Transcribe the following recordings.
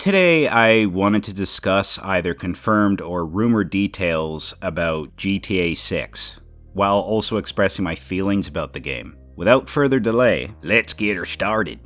Today, I wanted to discuss either confirmed or rumored details about GTA 6, while also expressing my feelings about the game. Without further delay, let's get her started.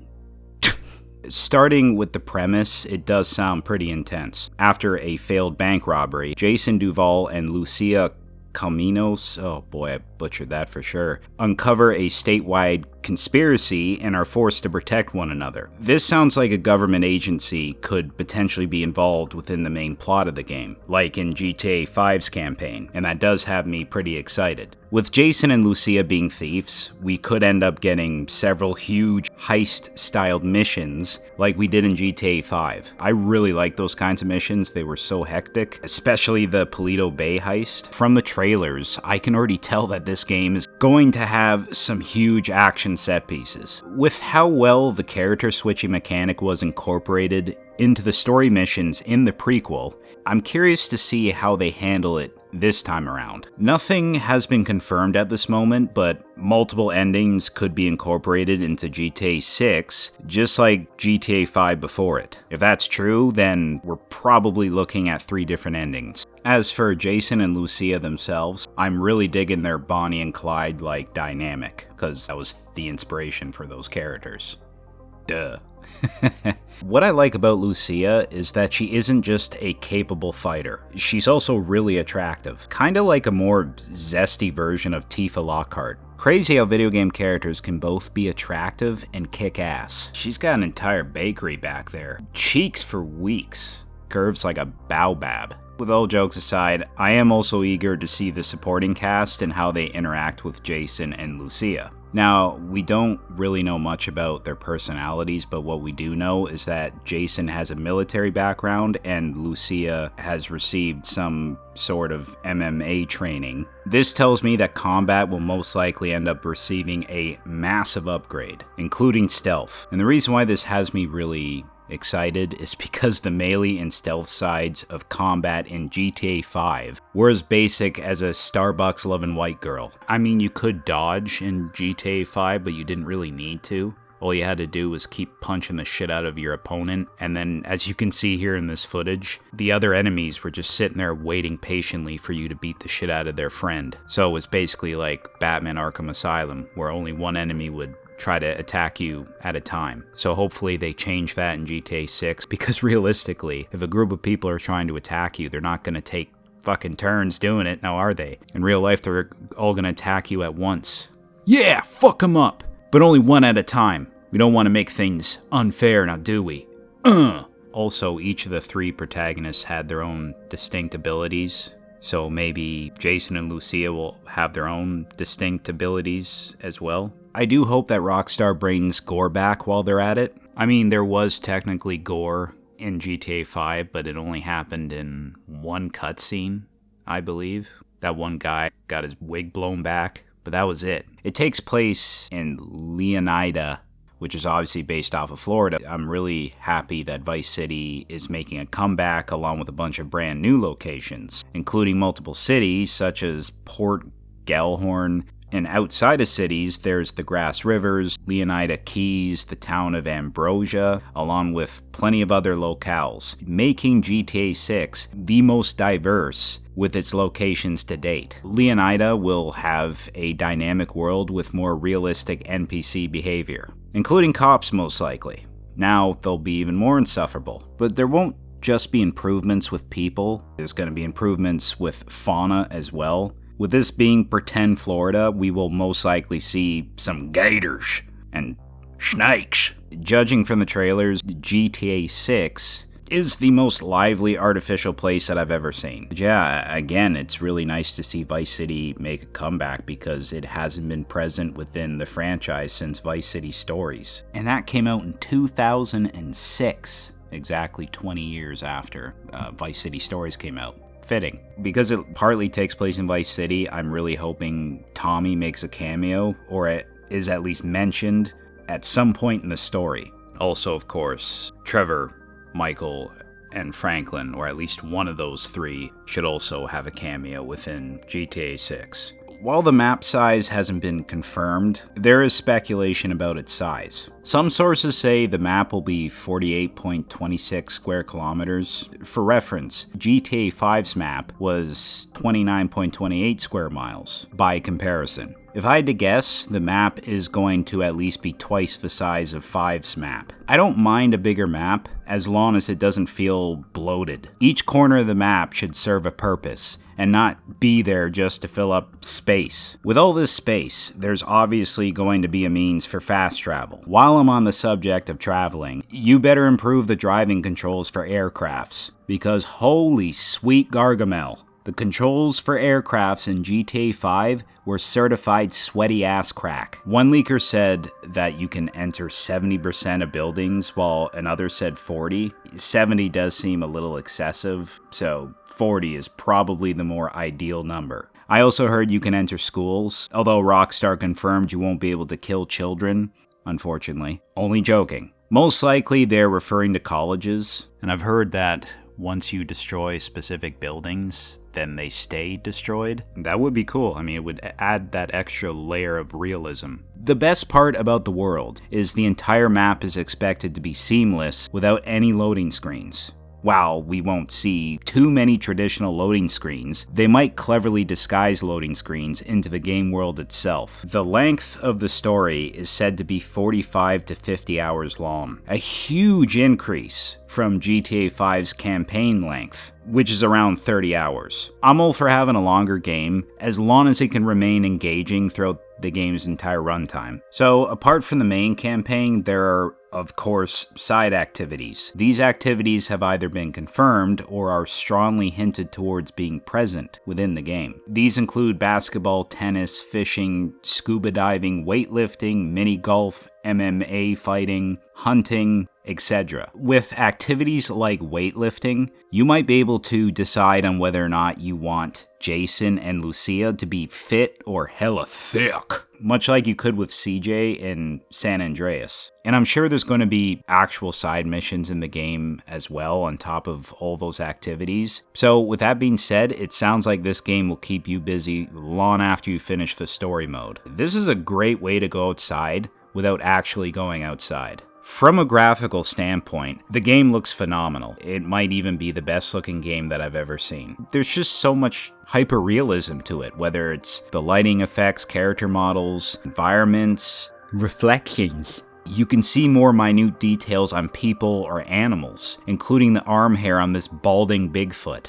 Starting with the premise, it does sound pretty intense. After a failed bank robbery, Jason Duval and Lucia Calminos, oh boy, I butchered that for sure, uncover a statewide conspiracy and are forced to protect one another. This sounds like a government agency could potentially be involved within the main plot of the game, like in GTA 5's campaign, and that does have me pretty excited. With Jason and Lucia being thieves, we could end up getting several huge heist-styled missions like we did in GTA 5. I really like those kinds of missions, they were so hectic, especially the Paleto Bay heist. From the trailers, I can already tell that this game is going to have some huge action set pieces. With how well the character switching mechanic was incorporated into the story missions in the prequel, I'm curious to see how they handle it this time around. Nothing has been confirmed at this moment, but multiple endings could be incorporated into GTA 6, just like GTA 5 before it. If that's true, then we're probably looking at 3 different endings. As for Jason and Lucia themselves, I'm really digging their Bonnie and Clyde-like dynamic, because that was the inspiration for those characters. Duh. What I like about Lucia is that she isn't just a capable fighter, she's also really attractive. Kinda like a more zesty version of Tifa Lockhart. Crazy how video game characters can both be attractive and kick ass. She's got an entire bakery back there. Cheeks for weeks. Curves like a baobab. With all jokes aside, I am also eager to see the supporting cast and how they interact with Jason and Lucia. Now, we don't really know much about their personalities, but what we do know is that Jason has a military background and Lucia has received some sort of MMA training. This tells me that combat will most likely end up receiving a massive upgrade, including stealth. And the reason why this has me really excited is because the melee and stealth sides of combat in GTA 5 were as basic as a Starbucks loving white girl. I mean, you could dodge in GTA 5, but you didn't really need to. All you had to do was keep punching the shit out of your opponent, and then, as you can see here in this footage, the other enemies were just sitting there waiting patiently for you to beat the shit out of their friend. So it was basically like Batman Arkham Asylum, where only one enemy would try to attack you at a time. So hopefully they change that in GTA 6, because realistically, if a group of people are trying to attack you, they're not going to take fucking turns doing it, now are they? In real life, they're all going to attack you at once. Yeah, fuck them up! But only one at a time. We don't want to make things unfair, now do we? Also, each of the 3 protagonists had their own distinct abilities. So maybe Jason and Lucia will have their own distinct abilities as well. I do hope that Rockstar brings gore back while they're at it. I mean, there was technically gore in GTA 5, but it only happened in one cutscene, I believe. That one guy got his wig blown back, but that was it. It takes place in Leonida, which is obviously based off of Florida. I'm really happy that Vice City is making a comeback along with a bunch of brand new locations, including multiple cities such as Port Gellhorn. And outside of cities, there's the Grass Rivers, Leonida Keys, the town of Ambrosia, along with plenty of other locales, making GTA 6 the most diverse with its locations to date. Leonida will have a dynamic world with more realistic NPC behavior, including cops most likely. Now they'll be even more insufferable, but there won't just be improvements with people, there's going to be improvements with fauna as well. With this being pretend Florida, we will most likely see some gators and snakes. Judging from the trailers, GTA 6 is the most lively artificial place that I've ever seen. Yeah, again, it's really nice to see Vice City make a comeback because it hasn't been present within the franchise since Vice City Stories. And that came out in 2006, exactly 20 years after Vice City Stories came out. Fitting. Because it partly takes place in Vice City, I'm really hoping Tommy makes a cameo, or it is at least mentioned at some point in the story. Also, of course, Trevor, Michael, and Franklin, or at least one of those 3, should also have a cameo within GTA 6. While the map size hasn't been confirmed, there is speculation about its size. Some sources say the map will be 48.26 square kilometers. For reference, GTA 5's map was 29.28 square miles, by comparison. If I had to guess, the map is going to at least be twice the size of 5's map. I don't mind a bigger map, as long as it doesn't feel bloated. Each corner of the map should serve a purpose, and not be there just to fill up space. With all this space, there's obviously going to be a means for fast travel. While I'm on the subject of traveling, you better improve the driving controls for aircrafts, because holy sweet Gargamel. The controls for aircrafts in GTA 5 were certified sweaty ass crack. One leaker said that you can enter 70% of buildings, while another said 40. 70 does seem a little excessive, so 40 is probably the more ideal number. I also heard you can enter schools, although Rockstar confirmed you won't be able to kill children, unfortunately. Only joking. Most likely they're referring to colleges, and I've heard that once you destroy specific buildings, then they stay destroyed. That would be cool. I mean, it would add that extra layer of realism. The best part about the world is the entire map is expected to be seamless without any loading screens. While we won't see too many traditional loading screens, they might cleverly disguise loading screens into the game world itself. The length of the story is said to be 45 to 50 hours long, a huge increase from GTA 5's campaign length, which is around 30 hours. I'm all for having a longer game, as long as it can remain engaging throughout the game's entire runtime. So, apart from the main campaign, there are, of course, side activities. These activities have either been confirmed or are strongly hinted towards being present within the game. These include basketball, tennis, fishing, scuba diving, weightlifting, mini golf, MMA fighting, hunting, etc. With activities like weightlifting, you might be able to decide on whether or not you want Jason and Lucia to be fit or hella thick, much like you could with CJ in San Andreas. And I'm sure there's going to be actual side missions in the game as well on top of all those activities. So with that being said, it sounds like this game will keep you busy long after you finish the story mode. This is a great way to go outside without actually going outside. From a graphical standpoint, the game looks phenomenal. It might even be the best looking game that I've ever seen. There's just so much hyper-realism to it, whether it's the lighting effects, character models, environments, reflections. You can see more minute details on people or animals, including the arm hair on this balding Bigfoot.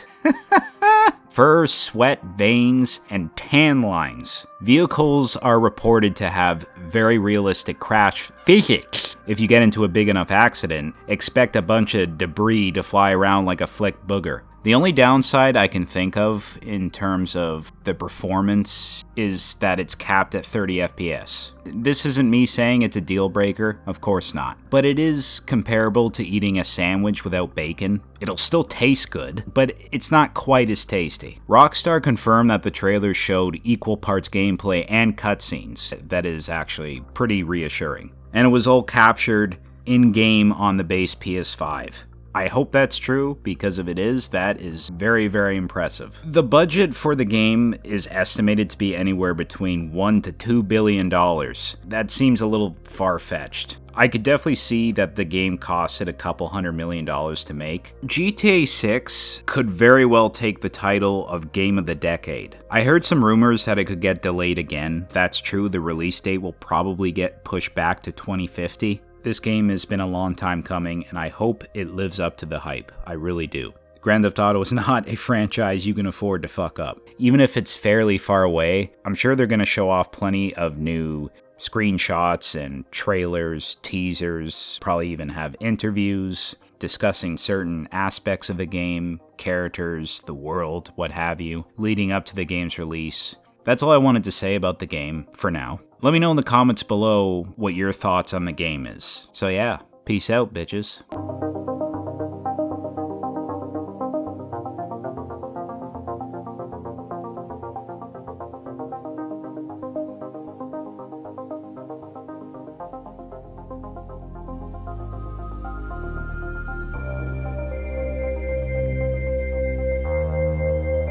Fur, sweat, veins, and tan lines. Vehicles are reported to have very realistic crash physics. If you get into a big enough accident, expect a bunch of debris to fly around like a flick booger. The only downside I can think of in terms of the performance is that it's capped at 30 FPS. This isn't me saying it's a deal breaker, of course not. But it is comparable to eating a sandwich without bacon. It'll still taste good, but it's not quite as tasty. Rockstar confirmed that the trailer showed equal parts gameplay and cutscenes. That is actually pretty reassuring. And it was all captured in-game on the base PS5. I hope that's true, because if it is, that is very, very impressive. The budget for the game is estimated to be anywhere between $1 to $2 billion. That seems a little far-fetched. I could definitely see that the game costed a couple $100 million to make. GTA 6 could very well take the title of Game of the Decade. I heard some rumors that it could get delayed again. If that's true, the release date will probably get pushed back to 2050. This game has been a long time coming, and I hope it lives up to the hype. I really do. Grand Theft Auto is not a franchise you can afford to fuck up. Even if it's fairly far away, I'm sure they're going to show off plenty of new screenshots and trailers, teasers, probably even have interviews discussing certain aspects of the game, characters, the world, what have you, leading up to the game's release. That's all I wanted to say about the game for now. Let me know in the comments below what your thoughts on the game is. So yeah, peace out, bitches.